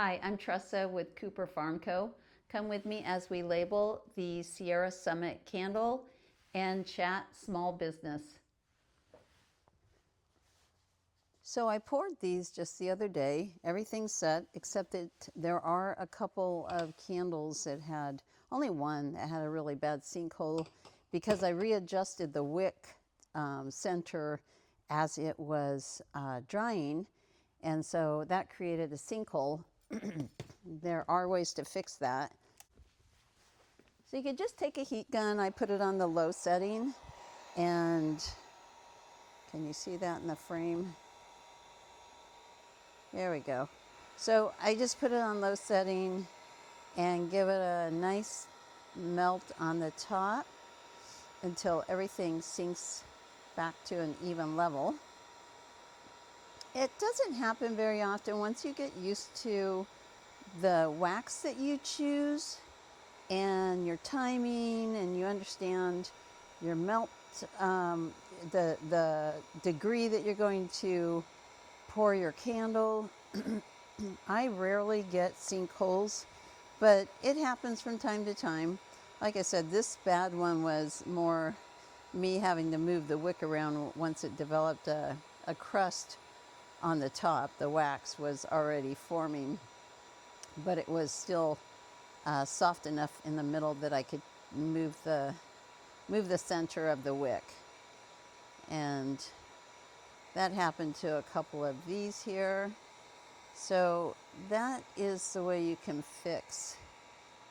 Hi, I'm Tressa with Cooper Farm Co. Come with me as we label the Sierra Summit candle and chat small business. So I poured these just the other day. Everything's set, except that there are a couple of candles that had, only one that had a really bad sinkhole because I readjusted the wick center as it was drying. And so that created a sinkhole. There are ways to fix that. So you could just take a heat gun. I put it on the low setting, and can you see that in the frame? There we go. So I just put it on low setting and give it a nice melt on the top until everything sinks back to an even level. It doesn't happen very often. Once you get used to the wax that you choose and your timing, and you understand your melt, the degree that you're going to pour your candle. I rarely get sinkholes, but it happens from time to time. Like I said, this bad one was more me having to move the wick around once it developed a crust on the top. The wax was already forming, but it was still soft enough in the middle that I could move the center of the wick. And that happened to a couple of these here. So that is the way you can fix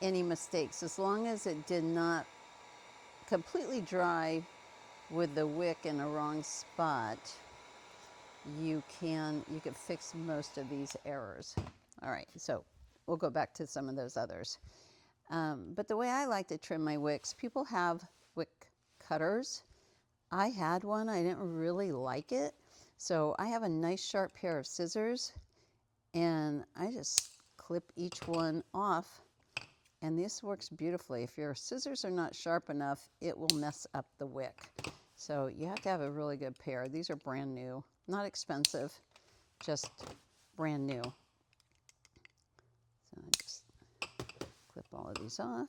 any mistakes. As long as it did not completely dry with the wick in a wrong spot, you can fix most of these errors. All right, so we'll go back to some of those others. But the way I like to trim my wicks, people have wick cutters. I had one, I didn't really like it. So I have a nice sharp pair of scissors, and I just clip each one off, and this works beautifully. If your scissors are not sharp enough, it will mess up the wick. So you have to have a really good pair. These are brand new, not expensive, just brand new. So I just clip all of these off.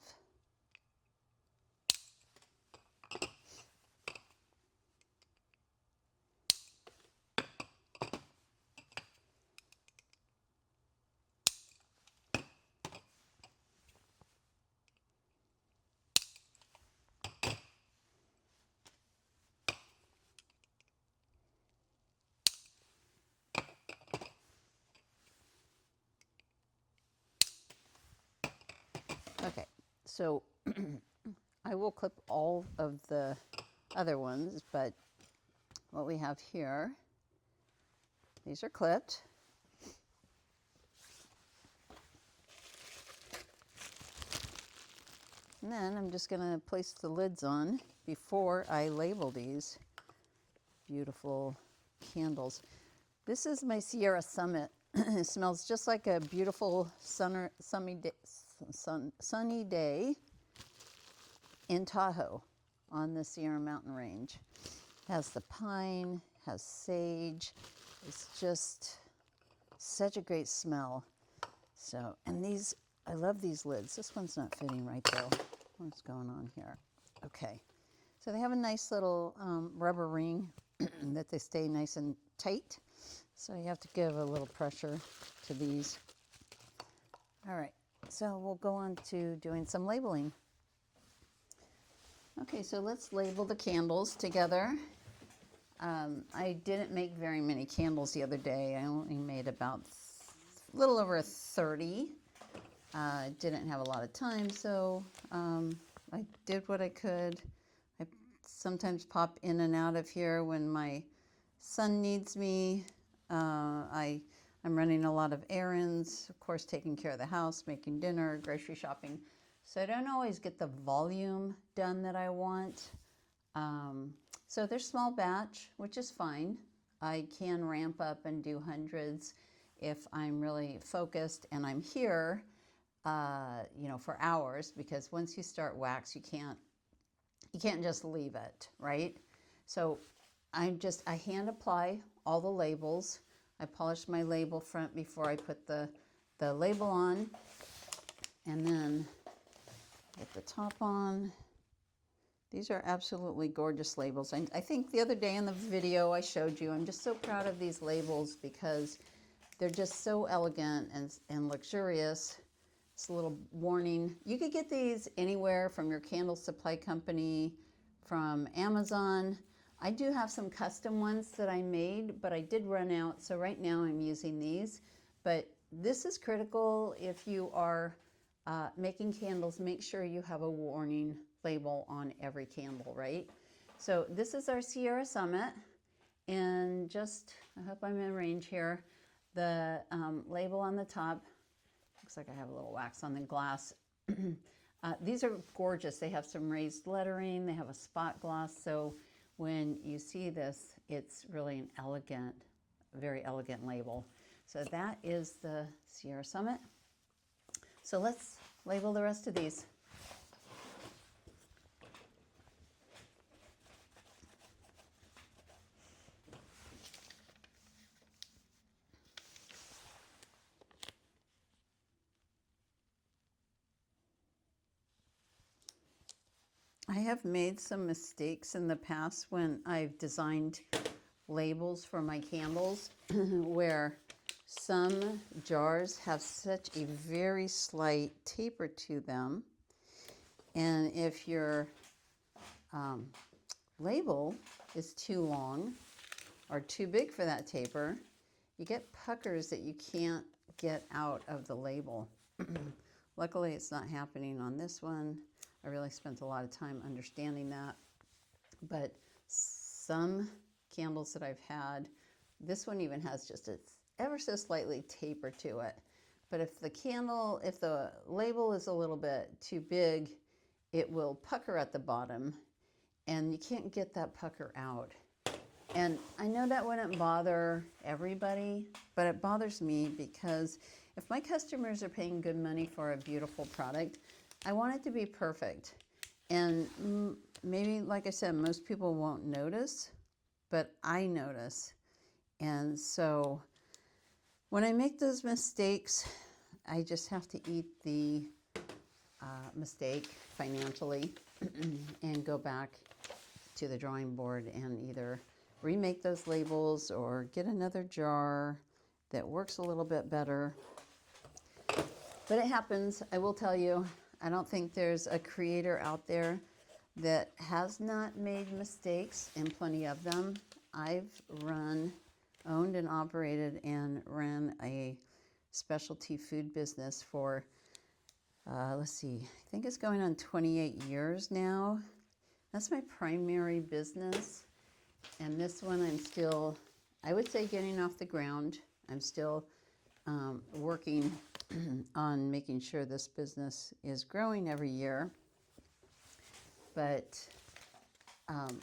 Okay, so I will clip all of the other ones, but what we have here, these are clipped. And then I'm just going to place the lids on before I label these beautiful candles. This is my Sierra Summit. It smells just like a beautiful sunny day in Tahoe on the Sierra Mountain Range. Has the pine, has sage. It's just such a great smell. So, and these, I love these lids. This one's not fitting right though. What's going on here? Okay. So they have a nice little rubber ring that they stay nice and tight. So you have to give a little pressure to these. All right, so we'll go on to doing some labeling. Okay, so let's label the candles together. I didn't make very many candles the other day. I only made about a little over 30. I didn't have a lot of time, so I did what I could. I sometimes pop in and out of here when my son needs me. I'm running a lot of errands, of course, taking care of the house, making dinner, grocery shopping. So I don't always get the volume done that I want. So they're small batch, which is fine. I can ramp up and do hundreds if I'm really focused and I'm here, for hours, because once you start wax, you can't just leave it, right? So I hand apply all the labels. I polish my label front before I put the the label on, and then get the top on. These are absolutely gorgeous labels. I think the other day in the video I showed you, I'm just so proud of these labels because they're just so elegant and luxurious. It's a little warning. You could get these anywhere from your candle supply company, from Amazon. I do have some custom ones that I made, but I did run out, so right now I'm using these. But this is critical if you are making candles. Make sure you have a warning label on every candle, right? So this is our Sierra Summit, and just, I hope I'm in range here, the label on the top, looks like I have a little wax on the glass. These are gorgeous. They have some raised lettering, they have a spot gloss, so when you see this, it's really an elegant, very elegant label. So that is the Sierra Summit. So let's label the rest of these. I have made some mistakes in the past when I've designed labels for my candles where some jars have such a very slight taper to them. And if your label is too long or too big for that taper, you get puckers that you can't get out of the label. Luckily, it's not happening on this one. I really spent a lot of time understanding that. But some candles that I've had, this one even has just a ever so slightly taper to it. But if the label is a little bit too big, it will pucker at the bottom and you can't get that pucker out. And I know that wouldn't bother everybody, but it bothers me because if my customers are paying good money for a beautiful product, I want it to be perfect. And maybe, like I said, most people won't notice, but I notice. And so when I make those mistakes, I just have to eat the mistake financially and go back to the drawing board and either remake those labels or get another jar that works a little bit better. But it happens. I will tell you, I don't think there's a creator out there that has not made mistakes, and plenty of them. I've owned and operated and ran a specialty food business for, let's see, I think it's going on 28 years now. That's my primary business. And this one I'm still, I would say, getting off the ground. I'm still working on making sure this business is growing every year. But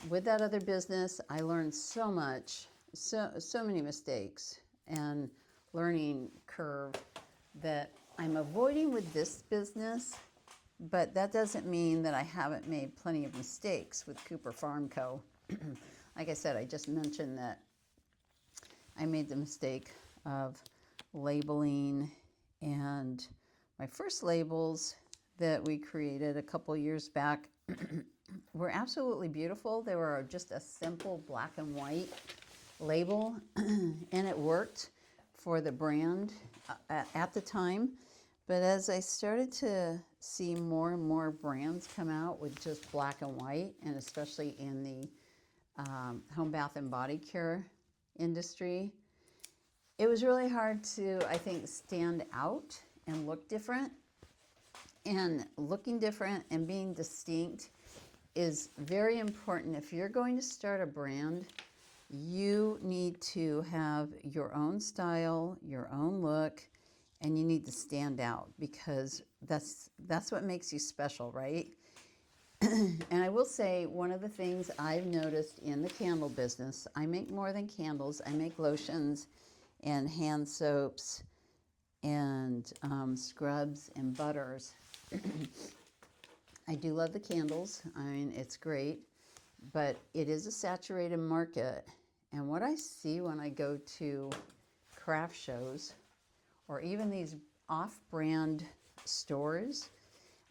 with that other business, I learned so much, so many mistakes and learning curve that I'm avoiding with this business. But that doesn't mean that I haven't made plenty of mistakes with Cooper Farm Co. Like I said, I just mentioned that I made the mistake of labeling, and my first labels that we created a couple years back were absolutely beautiful. They were just a simple black and white label, and it worked for the brand at the time. But as I started to see more and more brands come out with just black and white, and especially in the home bath and body care industry, it was really hard to, I think, stand out and look different. And looking different and being distinct is very important. If you're going to start a brand, you need to have your own style, your own look, and you need to stand out, because that's what makes you special, right? And I will say, one of the things I've noticed in the candle business, I make more than candles. I make lotions and hand soaps and scrubs and butters. I do love the candles. I mean, it's great, but it is a saturated market. And what I see when I go to craft shows, or even these off-brand stores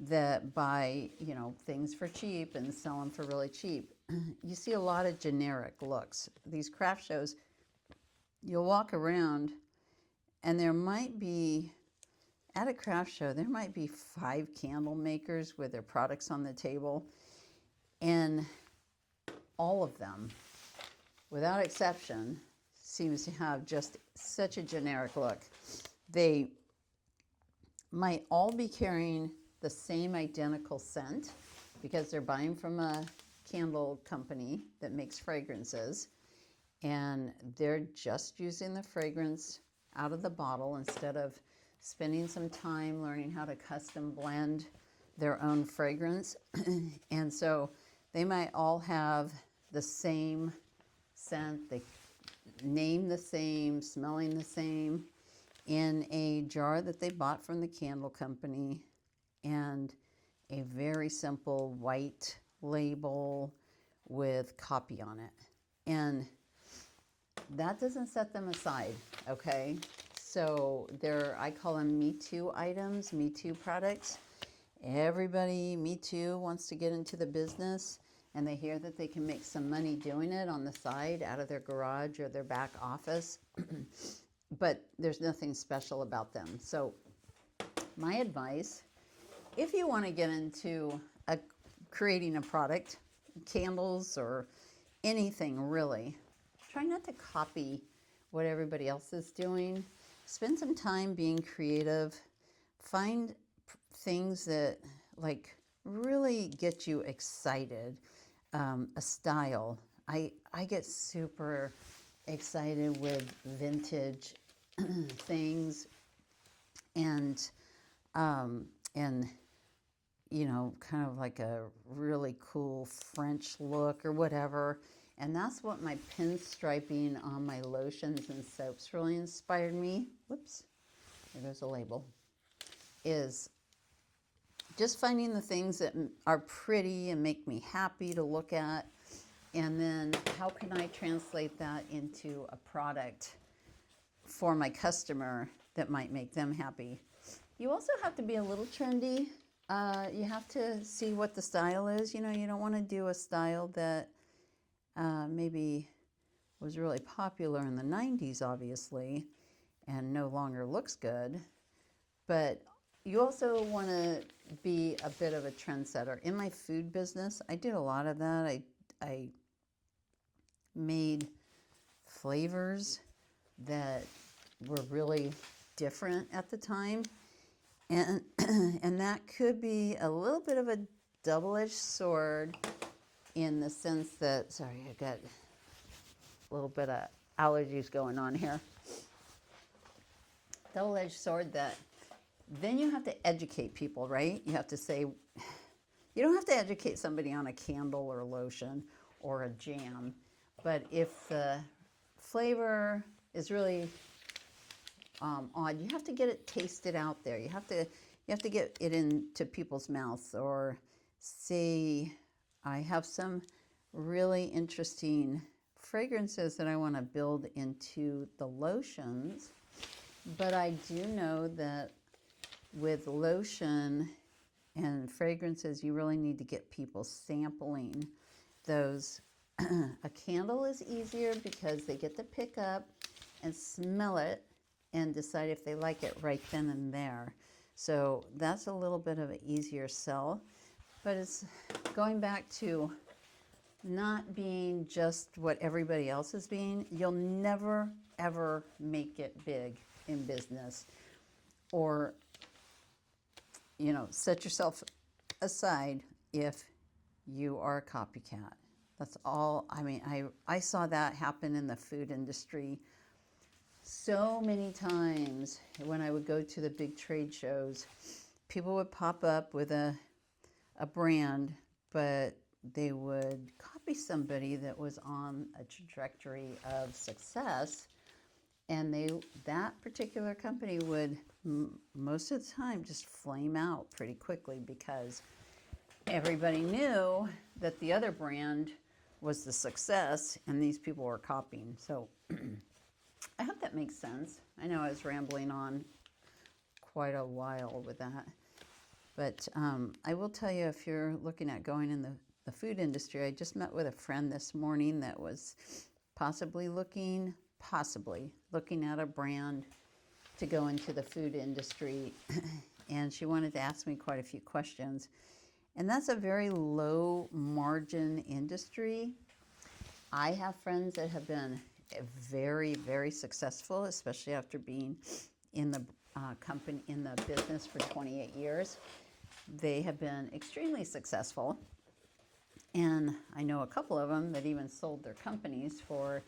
that buy, things for cheap and sell them for really cheap. You see a lot of generic looks. These craft shows, you'll walk around and there might be, at a craft show, there might be 5 candle makers with their products on the table, and all of them, without exception, seems to have just such a generic look. They might all be carrying the same identical scent because they're buying from a candle company that makes fragrances, and they're just using the fragrance out of the bottle instead of spending some time learning how to custom blend their own fragrance. And so they might all have the same scent, they name the same, smelling the same, in a jar that they bought from the candle company, and a very simple white label with copy on it. And that doesn't set them aside, okay? So I call them Me Too items, Me Too products. Everybody, Me Too, wants to get into the business, and they hear that they can make some money doing it on the side out of their garage or their back office. But there's nothing special about them. So my advice, if you want to get into creating a product, candles or anything really, try not to copy what everybody else is doing. Spend some time being creative. Find things that really get you excited. A style. I get super excited with vintage things and kind of like a really cool French look or whatever. And that's what my pinstriping on my lotions and soaps really inspired me. Whoops, there goes a label. Is just finding the things that are pretty and make me happy to look at. And then how can I translate that into a product for my customer that might make them happy? You also have to be a little trendy. You have to see what the style is. You don't want to do a style that maybe was really popular in the 90s, obviously, and no longer looks good. But you also want to be a bit of a trendsetter. In my food business, I did a lot of that. I made flavors that were really different at the time. And and that could be a little bit of a double-edged sword in the sense that, sorry, I got a little bit of allergies going on here. Double-edged sword that then you have to educate people, right? You have to say, you don't have to educate somebody on a candle or a lotion or a jam, but if the flavor is really odd, you have to get it tasted out there. You have to get it into people's mouths. Or say, I have some really interesting fragrances that I want to build into the lotions, but I do know that with lotion and fragrances, you really need to get people sampling those. A candle is easier because they get to pick up and smell it and decide if they like it right then and there. So that's a little bit of an easier sell, but it's going back to not being just what everybody else is being. You'll never, ever make it big in business, or set yourself aside if you are a copycat. That's all. I mean, I saw that happen in the food industry so many times. When I would go to the big trade shows, people would pop up with a brand, but they would copy somebody that was on a trajectory of success, and that particular company would most of the time just flame out pretty quickly because everybody knew that the other brand was the success and these people were copying. So I hope that makes sense. I know I was rambling on quite a while with that. But I will tell you, if you're looking at going in the food industry, I just met with a friend this morning that was possibly looking at a brand to go into the food industry. And she wanted to ask me quite a few questions. And that's a very low margin industry. I have friends that have been very, very successful, especially after being in the company, in the business for 28 years. They have been extremely successful. And I know a couple of them that even sold their companies for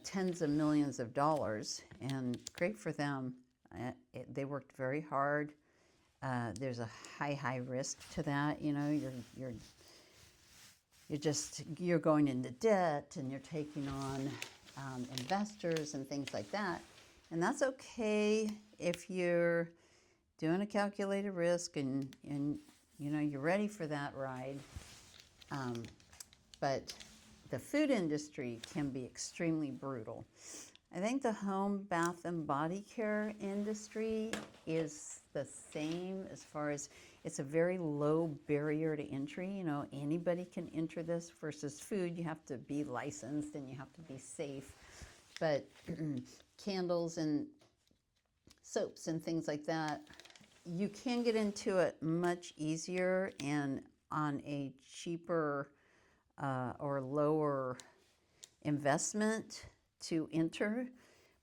tens of millions of dollars, and great for them. They worked very hard. There's a high risk to that. You know, you're going into debt, and you're taking on investors and things like that. And that's okay if you're doing a calculated risk and you know you're ready for that ride. But the food industry can be extremely brutal. I think the home, bath, and body care industry is the same as far as it's a very low barrier to entry. You know, anybody can enter this versus food. You have to be licensed and you have to be safe. But candles and soaps and things like that, you can get into it much easier and on a cheaper or lower investment to enter,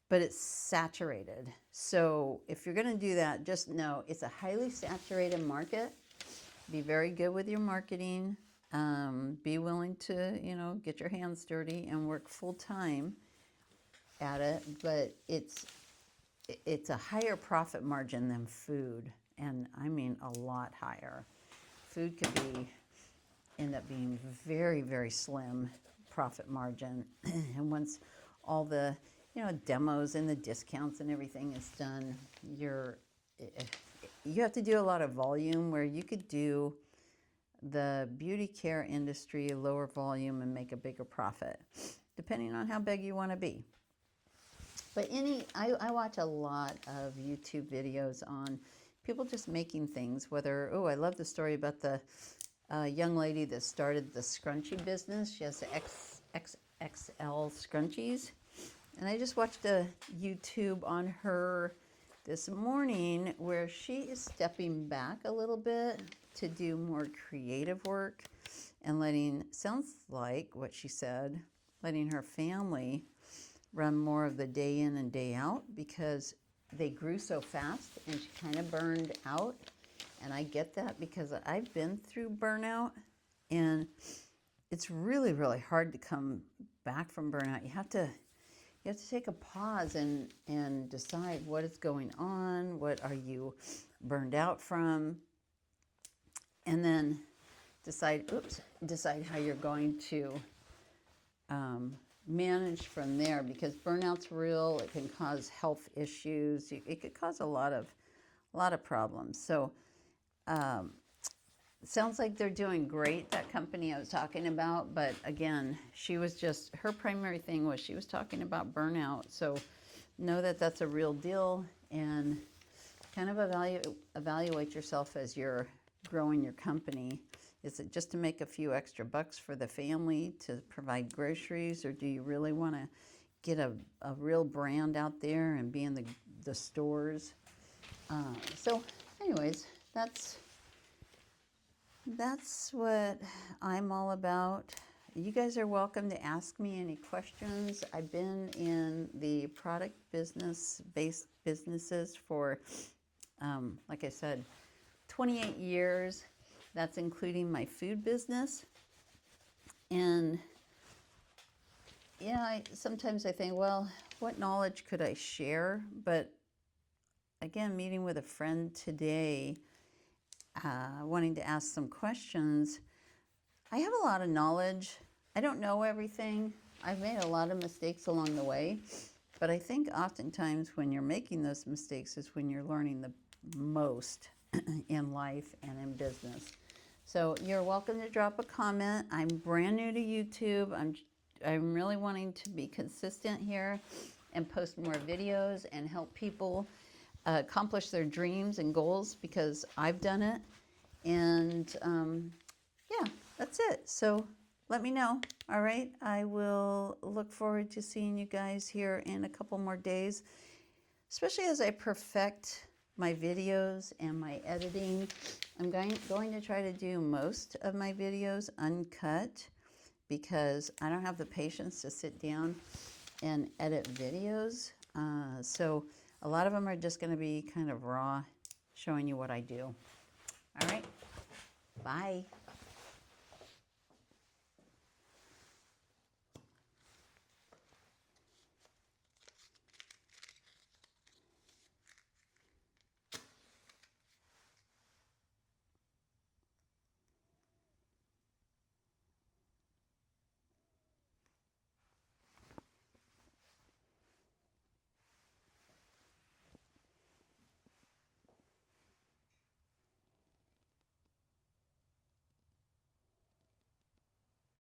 but it's saturated. So if you're going to do that, just know it's a highly saturated market. Be very good with your marketing. Be willing to, you know, get your hands dirty and work full time at it. But it's a higher profit margin than food, and I mean a lot higher. Food could end up being very, very slim profit margin, and once all the demos and the discounts and everything is done, you have to do a lot of volume, where you could do the beauty care industry lower volume and make a bigger profit, depending on how big you want to be. But I watch a lot of YouTube videos on people just making things, whether, I love the story about the young lady that started the scrunchie business. She has the XXL scrunchies. And I just watched a YouTube on her this morning where she is stepping back a little bit to do more creative work and sounds like what she said, letting her family run more of the day in and day out, because they grew so fast and she kind of burned out. And I get that because I've been through burnout, and it's really, really hard to come back from burnout. You have to take a pause and decide what is going on, what are you burned out from, and then decide how you're going to manage from there, because burnout's real. It can cause health issues. It could cause a lot of problems. So sounds like they're doing great, that company I was talking about. But again, her primary thing was she was talking about burnout. So know that that's a real deal, and kind of evaluate yourself as you're growing your company. Is it just to make a few extra bucks for the family to provide groceries, or do you really want to get a real brand out there and be in the stores? So anyways, that's what I'm all about. You guys are welcome to ask me any questions. I've been in the product based businesses for, like I said, 28 years. That's including my food business. And sometimes I think, well, what knowledge could I share? But again, meeting with a friend today, wanting to ask some questions, I have a lot of knowledge. I don't know everything. I've made a lot of mistakes along the way. But I think oftentimes when you're making those mistakes is when you're learning the most in life and in business. So you're welcome to drop a comment. I'm brand new to YouTube. I'm really wanting to be consistent here and post more videos and help people accomplish their dreams and goals, because I've done it. And yeah, that's it. So let me know. All right. I will look forward to seeing you guys here in a couple more days, especially as I perfect my videos and my editing. I'm going to try to do most of my videos uncut, because I don't have the patience to sit down and edit videos. So a lot of them are just going to be kind of raw, showing you what I do. All right. Bye.